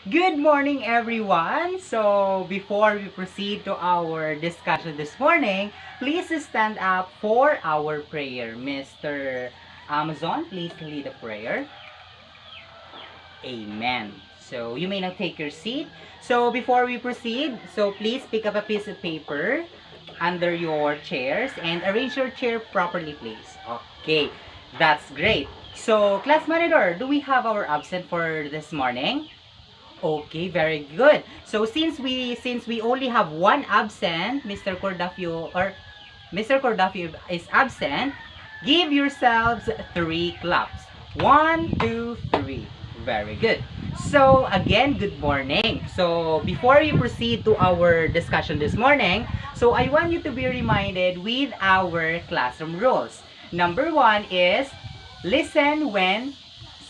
Good morning, everyone. So, before we proceed to our discussion this morning, please stand up for our prayer. Mr. Amazon, please lead the prayer. Amen. So, you may now take your seat. So, before we proceed, please pick up a piece of paper under your chairs and arrange your chair properly, please. Okay, that's great. So, class monitor, do we have our absent for this morning? Okay, very good. So since we only have one absent, Mr. Cordafio is absent, give yourselves three claps. One, two, three. Very good. So again, good morning. So before we proceed to our discussion this morning, so I want you to be reminded with our classroom rules. Number one is listen when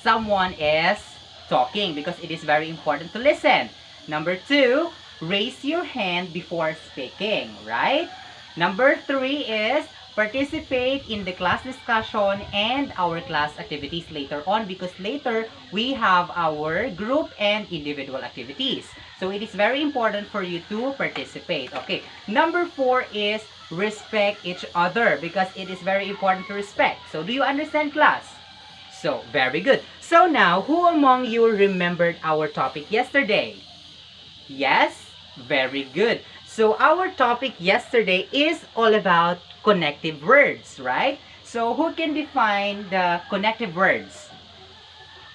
someone is talking because it is very important to listen. Number two, raise your hand before speaking, right? Number three is participate in the class discussion and our class activities later on because later we have our group and individual activities. So it is very important for you to participate. Okay. Number four is respect each other because it is very important to respect. So do you understand, class? So, very good. So now, who among you remembered our topic yesterday? Yes? Very good. So, our topic yesterday is all about connective words, right? So, who can define the connective words?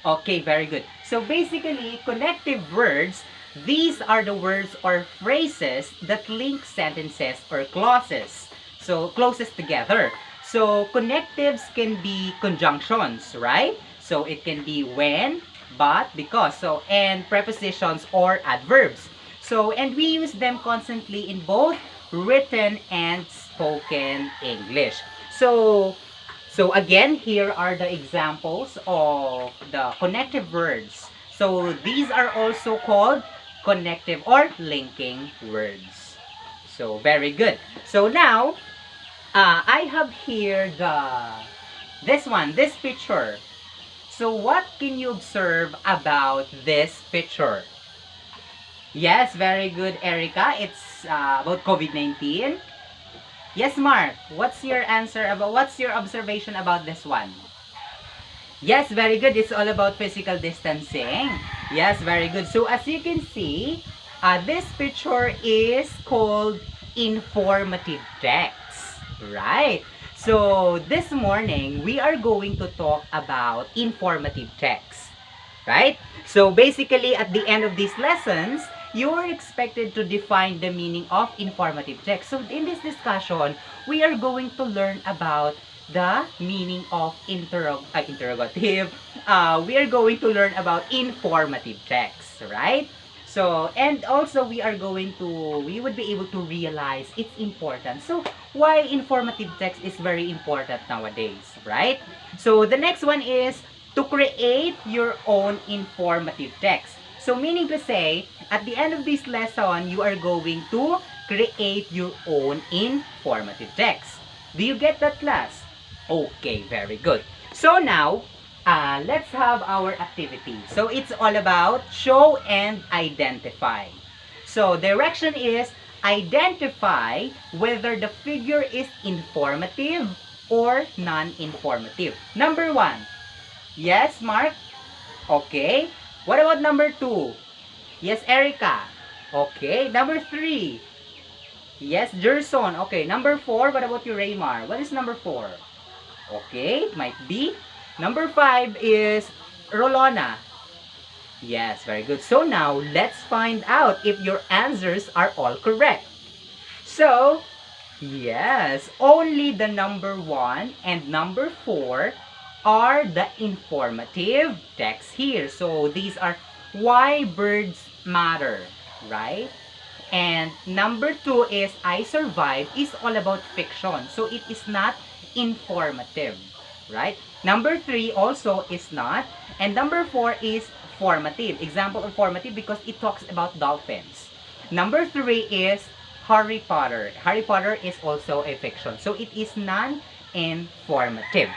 Okay, very good. So, basically, connective words, these are the words or phrases that link sentences or clauses. So, clauses together. So, connectives can be conjunctions, right? So, it can be when, but, because. So, and prepositions or adverbs. So, and we use them constantly in both written and spoken English. So again, here are the examples of the connective words. So these are also called connective or linking words. So very good. So now, I have here this picture. So what can you observe about this picture? Yes, very good, Erica. It's about COVID-19. Yes, Mark. What's your observation about this one? Yes, very good. It's all about physical distancing. Yes, very good. So as you can see, this picture is called informative text, right? So this morning, we are going to talk about informative text, right? So basically, at the end of these lessons, you are expected to define the meaning of informative text. So in this discussion, we are going to learn about the meaning of interrogative. We are going to learn about informative text, right? So, and also we would be able to realize its importance. So, why informative text is very important nowadays, right? So, the next one is to create your own informative text. So, meaning to say, at the end of this lesson, you are going to create your own informative text. Do you get that, class? Okay, very good. So now, let's have our activity. So it's all about show and identify. So direction is identify whether the figure is informative or non-informative. Number one. Yes, Mark? Okay. What about number two? Yes, Erica. Okay. Number three. Yes, Gerson. Okay. Number four. What about you, Raymar? What is number four? Okay, might be. Number five is Rolona. Yes, very good. So now, let's find out if your answers are all correct. So, yes, only the number one and number four are the informative text here. So, these are why birds matter, right? And number two is I Survive is all about fiction. So it is not informative, right? Number three also is not. And number four is formative. Example of formative because it talks about dolphins. Number three is Harry Potter. Harry Potter is also a fiction. So it is non-informative.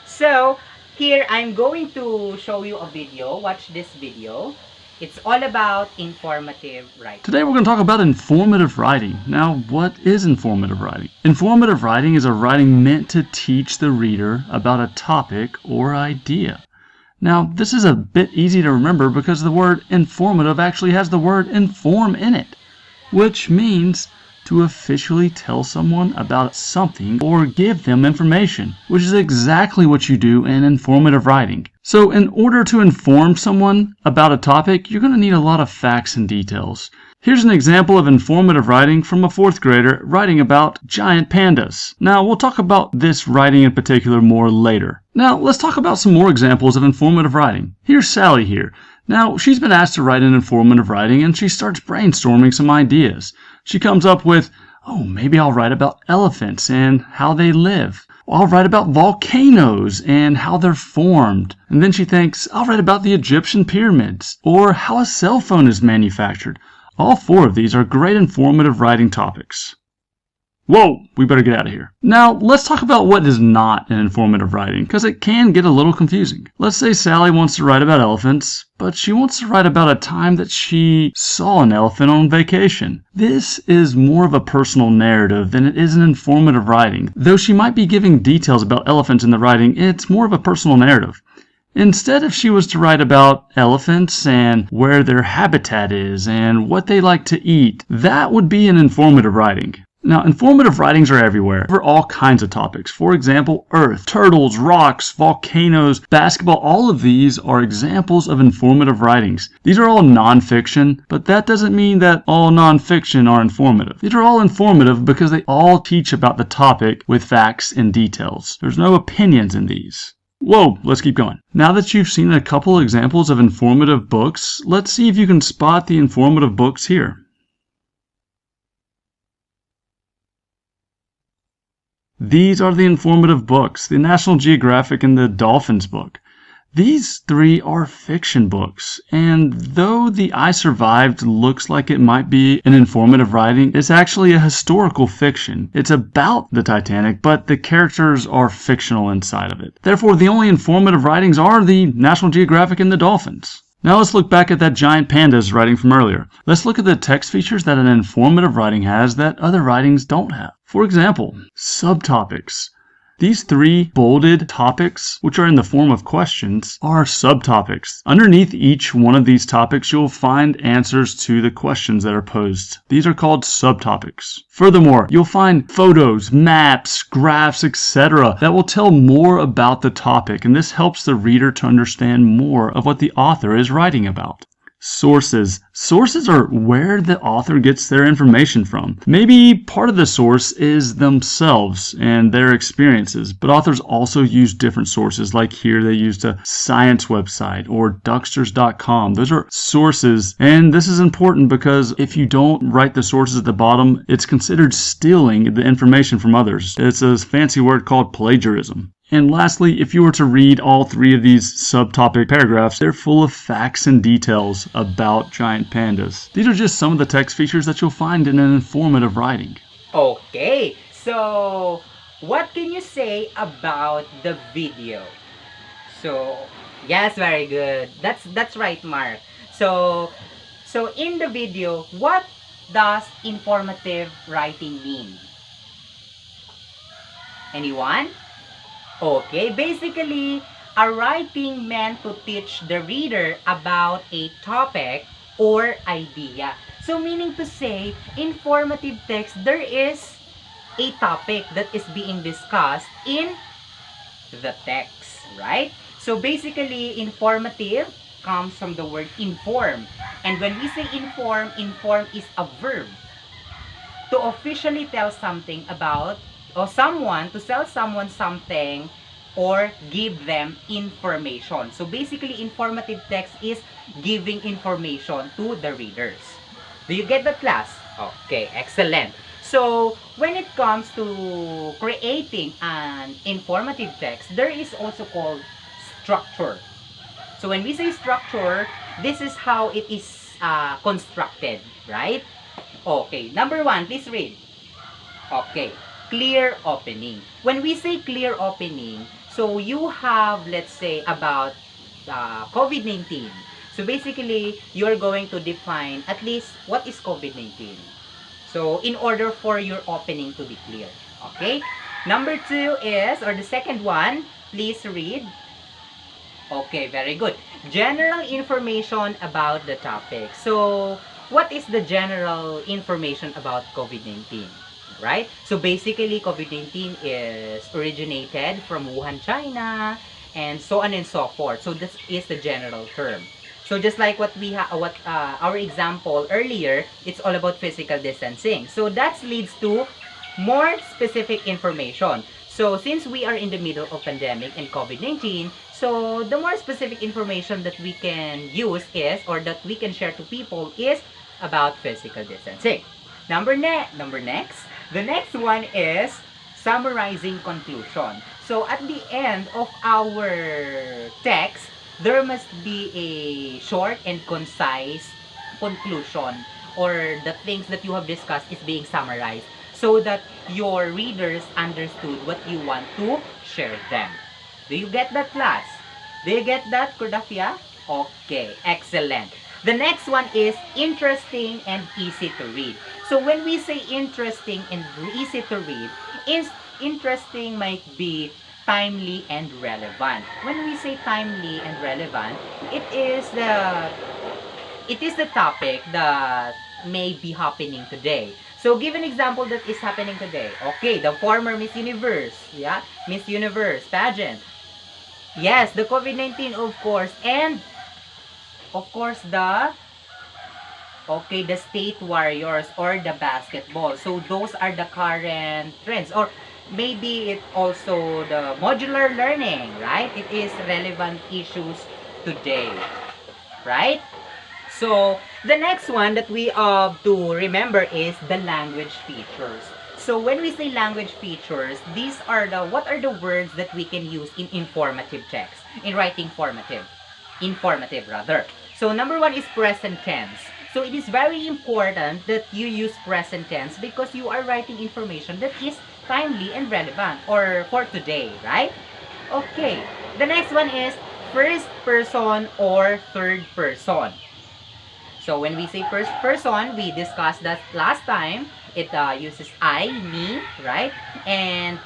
So here I'm going to show you a video. Watch this video. It's all about informative writing. Today we're going to talk about informative writing. Now, what is informative writing? Informative writing is a writing meant to teach the reader about a topic or idea. Now, this is a bit easy to remember because the word informative actually has the word inform in it, which means to officially tell someone about something or give them information, which is exactly what you do in informative writing. So in order to inform someone about a topic, you're going to need a lot of facts and details. Here's an example of informative writing from a 4th grader writing about giant pandas. Now, we'll talk about this writing in particular more later. Now, let's talk about some more examples of informative writing. Here's Sally here. Now, she's been asked to write an informative writing and she starts brainstorming some ideas. She comes up with, maybe I'll write about elephants and how they live. I'll write about volcanoes and how they're formed. And then she thinks, I'll write about the Egyptian pyramids or how a cell phone is manufactured. All 4 of these are great informative writing topics. Whoa, we better get out of here. Now, let's talk about what is not an informative writing, because it can get a little confusing. Let's say Sally wants to write about elephants, but she wants to write about a time that she saw an elephant on vacation. This is more of a personal narrative than it is an informative writing. Though she might be giving details about elephants in the writing, it's more of a personal narrative. Instead, if she was to write about elephants and where their habitat is and what they like to eat, that would be an informative writing. Now, informative writings are everywhere for all kinds of topics. For example, Earth, turtles, rocks, volcanoes, basketball, all of these are examples of informative writings. These are all nonfiction, but that doesn't mean that all nonfiction are informative. These are all informative because they all teach about the topic with facts and details. There's no opinions in these. Whoa, let's keep going. Now that you've seen a couple examples of informative books, let's see if you can spot the informative books here. These are the informative books, the National Geographic and the Dolphins book. These 3 are fiction books, and though the I Survived looks like it might be an informative writing, it's actually a historical fiction. It's about the Titanic, but the characters are fictional inside of it. Therefore, the only informative writings are the National Geographic and the Dolphins. Now let's look back at that giant pandas writing from earlier. Let's look at the text features that an informative writing has that other writings don't have. For example, subtopics. These 3 bolded topics, which are in the form of questions, are subtopics. Underneath each one of these topics, you'll find answers to the questions that are posed. These are called subtopics. Furthermore, you'll find photos, maps, graphs, etc. that will tell more about the topic, and this helps the reader to understand more of what the author is writing about. Sources. Sources are where the author gets their information from. Maybe part of the source is themselves and their experiences, but authors also use different sources. Like here they used a science website or Ducksters.com. Those are sources, and this is important because if you don't write the sources at the bottom, it's considered stealing the information from others. It's a fancy word called plagiarism. And lastly, if you were to read all 3 of these subtopic paragraphs, they're full of facts and details about giant pandas. These are just some of the text features that you'll find in an informative writing. Okay, so what can you say about the video? So, yes, very good. That's right, Mark. So in the video, what does informative writing mean? Anyone? Okay, basically, a writing meant to teach the reader about a topic or idea. So meaning to say, informative text, there is a topic that is being discussed in the text, right? So basically, informative comes from the word inform. And when we say inform is a verb. To officially tell something about or someone, to tell someone something or give them information. So basically, informative text is giving information to the readers. Do you get that, class? Okay, excellent. So when it comes to creating an informative text, there is also called structure. So when we say structure, this is how it is constructed, right? Okay, number 1, please read. Okay, clear opening. When we say clear opening, so you have, let's say, about COVID-19. So basically, you're going to define at least what is COVID-19. So in order for your opening to be clear. Okay? Number 2 is, or the second one, please read. Okay, very good. General information about the topic. So, what is the general information about COVID-19? Right? So, basically, COVID-19 is originated from Wuhan, China, and so on and so forth. So, this is the general term. So, just like what our example earlier, it's all about physical distancing. So, that leads to more specific information. So, since we are in the middle of pandemic and COVID-19, so the more specific information that we can use is, or that we can share to people is about physical distancing. The next one is summarizing conclusion. So, at the end of our text, there must be a short and concise conclusion, or the things that you have discussed is being summarized, so that your readers understood what you want to share them. Do you get that, class? Do you get that, Kurdafia? Okay, excellent. The next one is interesting and easy to read. So when we say interesting and easy to read, interesting might be timely and relevant. When we say timely and relevant, it is the topic that may be happening today. So, give an example that is happening today. Okay, the former Miss Universe. Yeah, Miss Universe pageant. Yes, the COVID-19, of course. And, of course, the State Warriors or the basketball. So, those are the current trends. Or, maybe it also the modular learning, right? It is relevant issues today, right? So, the next one that we have to remember is the language features. So, when we say language features, what are the words that we can use in informative text, in writing informative rather. So, number 1 is present tense. So, it is very important that you use present tense because you are writing information that is timely and relevant, or for today, right? Okay, the next one is first person or third person. So when we say first person, we discussed that last time. It uses I, me, right? And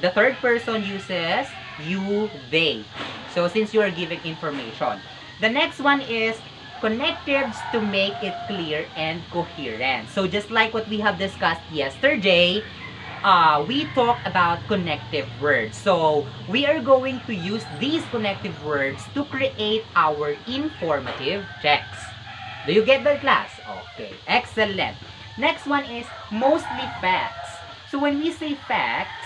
the third person uses you, they. So since you are giving information. The next one is connectives to make it clear and coherent. So just like what we have discussed yesterday, we talk about connective words. So we are going to use these connective words to create our informative text. Do you get that, class? Okay, excellent. Next one is mostly facts. So when we say facts,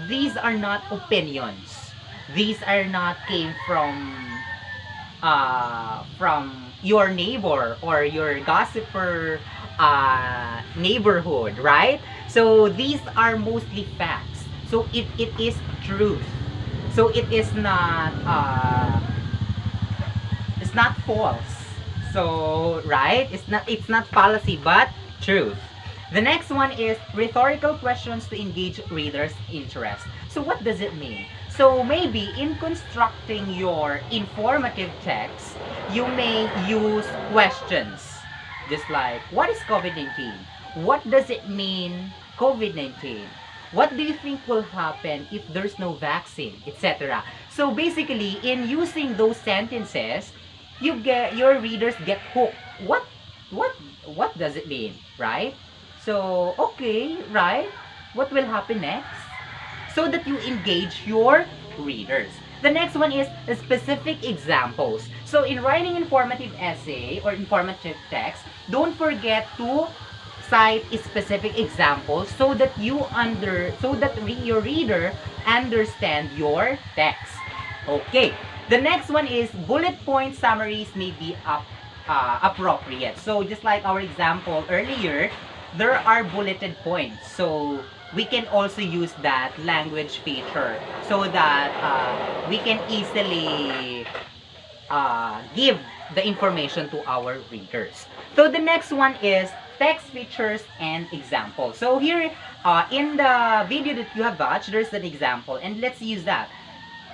these are not opinions. These are not came from your neighbor or your gossiper neighborhood, right? So these are mostly facts. So it is truth. So it is not false. So, right? It's not fallacy, but truth. The next one is rhetorical questions to engage readers' interest. So, what does it mean? So, maybe in constructing your informative text, you may use questions. Just like, what is COVID-19? What does it mean, COVID-19? What do you think will happen if there's no vaccine, etc.? So, basically, in using those sentences, your readers get hooked. What does it mean, right? So, okay, right? What will happen next? So that you engage your readers. The next one is specific examples. So in writing informative essay or informative text, don't forget to cite specific examples so that your reader understand your text. Okay. The next one is bullet point summaries may be appropriate. So just like our example earlier, there are bulleted points. So we can also use that language feature so that we can easily give the information to our readers. So the next one is text features and examples. So here in the video that you have watched, there's an example, and let's use that.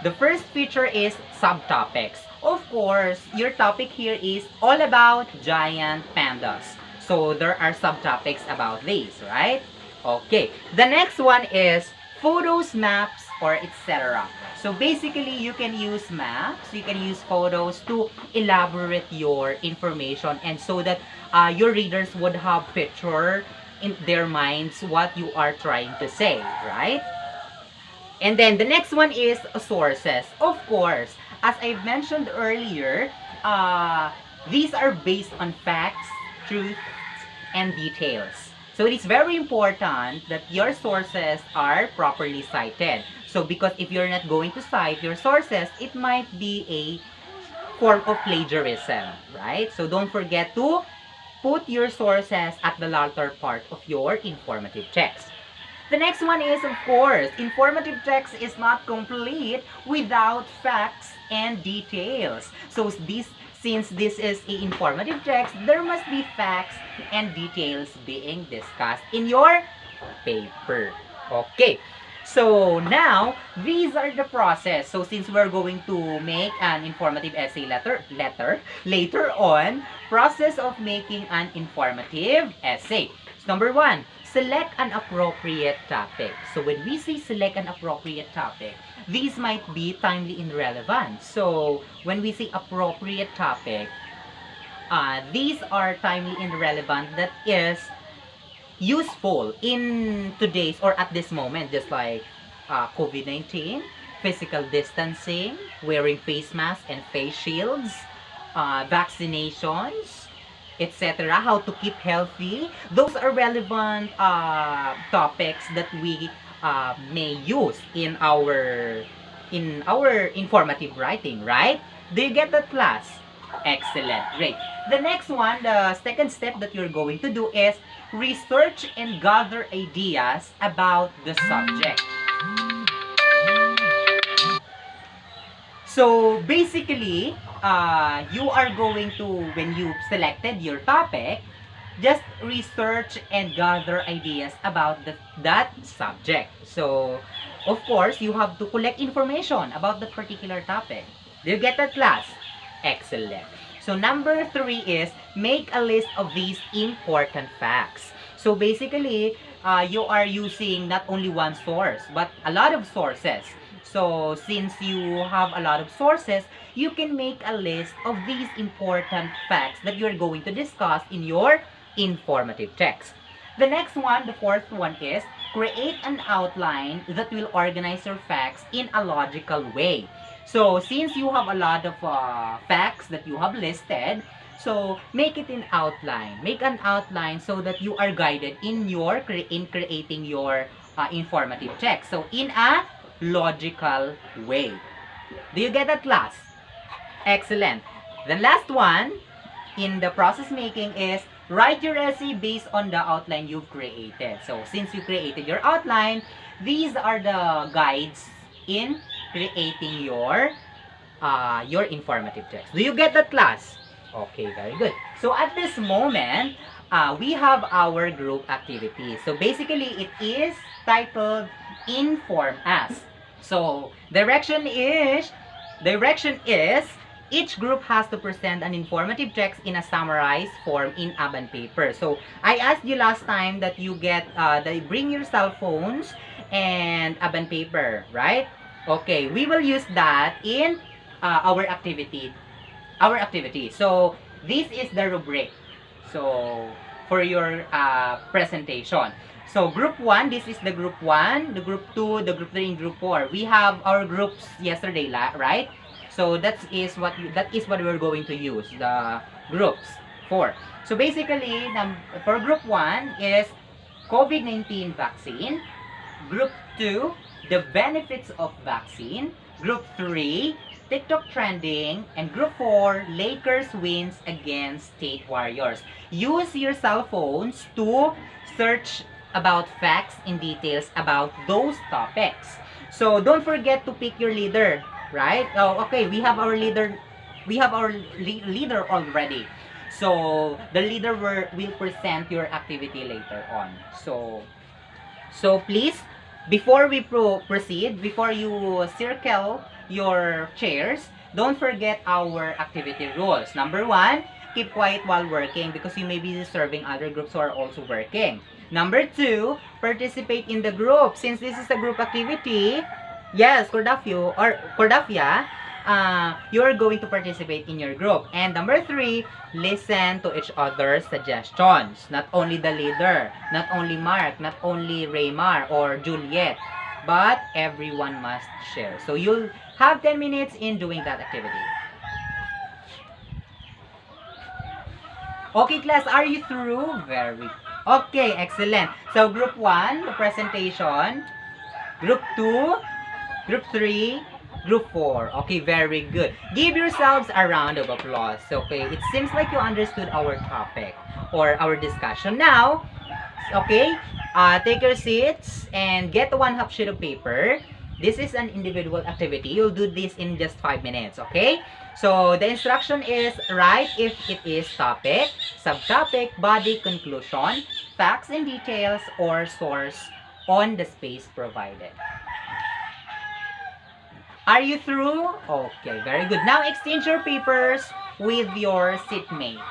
The first feature is subtopics. Of course, your topic here is all about giant pandas. So there are subtopics about these, right? Okay. The next one is photos, maps, or etc. So basically, you can use maps, you can use photos to elaborate your information, and so that your readers would have picture in their minds what you are trying to say, right? And then the next one is sources. Of course, as I mentioned earlier, these are based on facts, truth, and details. So it is very important that your sources are properly cited. So because if you're not going to cite your sources, it might be a form of plagiarism, right? So don't forget to put your sources at the latter part of your informative text. The next one is, of course, informative text is not complete without facts and details. So since this is an informative text, there must be facts and details being discussed in your paper. Okay. So now, these are the process. So since we're going to make an informative essay later on, process of making an informative essay. So number one, select an appropriate topic. So when we say select an appropriate topic, these might be timely and relevant. So when we say appropriate topic, these are timely and relevant that is useful in today's or at this moment, just like COVID-19, physical distancing, wearing face masks and face shields, vaccinations, etc. How to keep healthy. Those are relevant topics that we may use in our informative writing, right? Do you get that, class? Excellent. Great. The next one, the second step that you're going to do is research and gather ideas about the subject. So basically, you are going to, when you selected your topic, just research and gather ideas about that subject. So, of course, you have to collect information about that particular topic. Do you get that, class? Excellent. So number 3 is make a list of these important facts. So basically, you are using not only one source, but a lot of sources. So since you have a lot of sources, you can make a list of these important facts that you're going to discuss in your informative text. The next one, the fourth one, is create an outline that will organize your facts in a logical way. So since you have a lot of facts that you have listed, so make it in outline. Make an outline so that you are guided in creating your informative text. So in a logical way. Do you get that, class? Excellent. The last one in the process making is write your essay based on the outline you've created. So since you created your outline, these are the guides in creating your informative text. Do you get that, class? Okay, very good. So at this moment, we have our group activity. So basically, it is titled Inform Us. So direction is each group has to present an informative text in a summarized form in Aban paper. So I asked you last time that you bring your cell phones and Aban paper, right? Okay, we will use that in our activity. So this is the rubric. So for your presentation. So group 1, this is the group 1, the group 2, the group 3, and group 4. We have our groups yesterday, right? So that is what we're going to use, the groups 4. So basically, for group 1 is COVID-19 vaccine. Group 2, the benefits of vaccine. Group 3, TikTok trending. And group 4, Lakers wins against State Warriors. Use your cell phones to search about facts and details about those topics. So don't forget to pick your leader, right? Oh, okay, we have our leader. We have our leader already. So the leader will present your activity later on. So please, before we proceed, before you circle your chairs, don't forget our activity rules. Number 1, keep quiet while working because you may be disturbing other groups who are also working. Number 2, participate in the group. Since this is a group activity, yes, Cordafia, you're going to participate in your group. And number 3, listen to each other's suggestions. Not only the leader, not only Mark, not only Raymar or Juliet, but everyone must share. So you'll have 10 minutes in doing that activity. Okay, class, are you through? Very okay, excellent. So group 1, the presentation. Group 2, group 3, group 4. Okay, very good. Give yourselves a round of applause. Okay, it seems like you understood our topic or our discussion. Now, okay, take your seats and get 1/2 sheet of paper. This is an individual activity. You'll do this in just 5 minutes, okay? So, the instruction is write if it is topic, subtopic, body, conclusion, facts and details, or source on the space provided. Are you through? Okay, very good. Now, exchange your papers with your seatmate.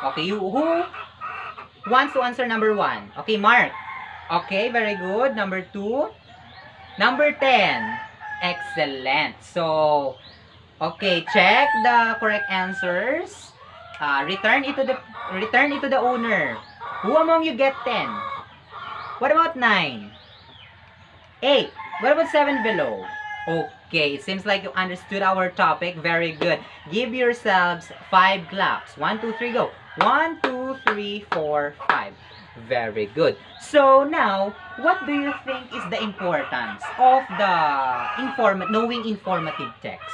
Okay, who wants to answer number 1? Okay, Mark. Okay, very good. Number 2. Number 10. Excellent. So, okay, check the correct answers. Return it to the owner. Who among you get 10? What about 9? 8. What about 7 below? Okay, it seems like you understood our topic. Very good. Give yourselves 5 claps. 1, 2, 3, go. 1, 2, 3, 4, 5. Very good. So now, what do you think is the importance of the knowing informative text?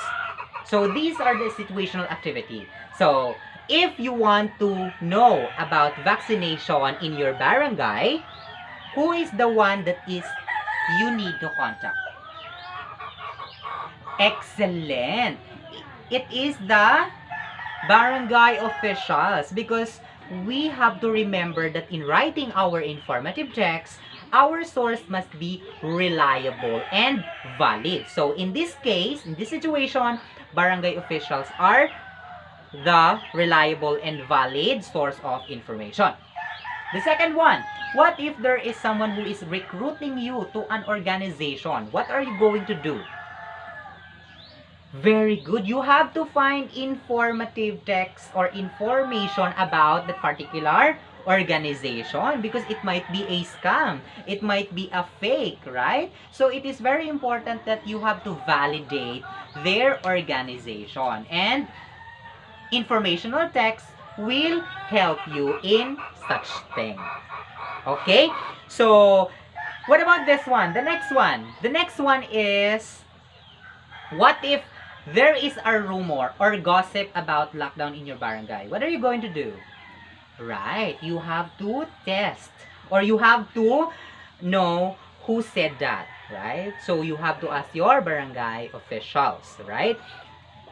So these are the situational activity. So if you want to know about vaccination in your barangay, who is the one that you need to contact? Excellent. It is the barangay officials because we have to remember that in writing our informative text, our source must be reliable and valid. So in this case, in this situation, barangay officials are the reliable and valid source of information. The second one, what if there is someone who is recruiting you to an organization? What are you going to do? Very good. You have to find informative text or information about that particular organization because it might be a scam. It might be a fake, right? So it is very important that you have to validate their organization. And informational text will help you in such thing. Okay? So, what about this one? The next one. The next one is, what if there is a rumor or gossip about lockdown in your barangay? What are you going to do? Right, you have to test or you have to know who said that, right? So you have to ask your barangay officials, right?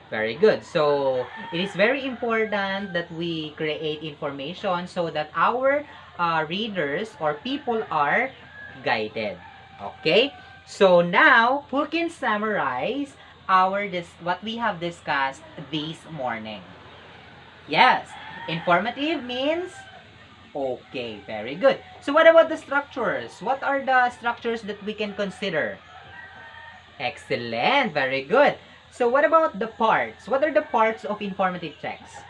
Very good. So it is very important that we create information so that our readers or people are guided. Okay? So now, who can summarize what we have discussed this morning? Yes, informative means okay, very good. So what about the structures? What are the structures that we can consider? Excellent, very good. So what about the parts? What are the parts of informative text?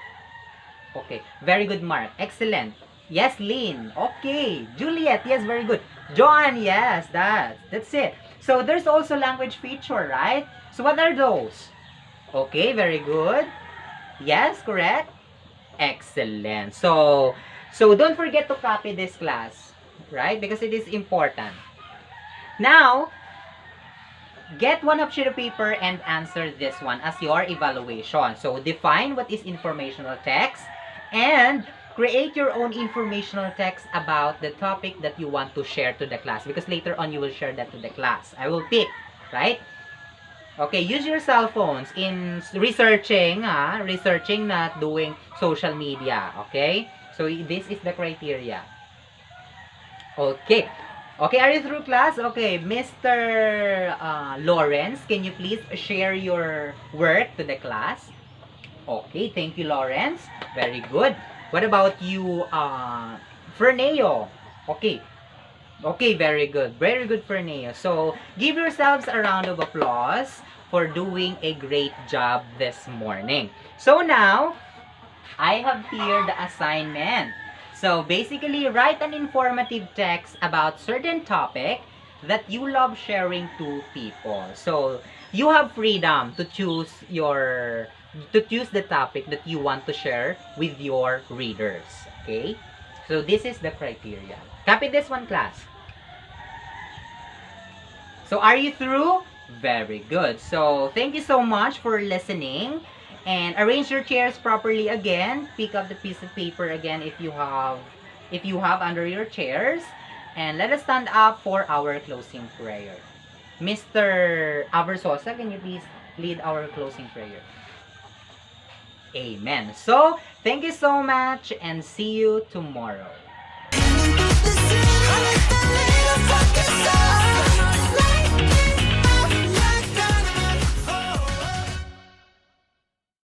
Okay, very good, Mark. Excellent. Yes, Lynn. Okay. Juliet, yes, very good. John, yes, that's it. So there's also language feature, right? So what are those? Okay, very good. Yes, correct. Excellent. So don't forget to copy this class, right? Because it is important. Now, get 1/2 sheet of paper and answer this one as your evaluation. So define what is informational text and create your own informational text about the topic that you want to share to the class because later on you will share that to the class. I will pick, right? Okay, use your cell phones in researching, not doing social media, okay? So this is the criteria. Okay. Okay, are you through class? Okay, Mr. Lawrence, can you please share your work to the class? Okay, thank you, Lawrence. Very good. What about you, Ferneo? Okay, okay, very good. Very good, Ferneo. So, give yourselves a round of applause for doing a great job this morning. So now, I have here the assignment. So basically, write an informative text about certain topic that you love sharing to people. So you have freedom to choose the topic that you want to share with your readers. Okay? So this is the criteria. Copy this one, class. So are you through? Very good. So thank you so much for listening. And arrange your chairs properly again. Pick up the piece of paper again if you have under your chairs. And let us stand up for our closing prayer. Mr. Aversosa, can you please lead our closing prayer? Amen. So, thank you so much and see you tomorrow.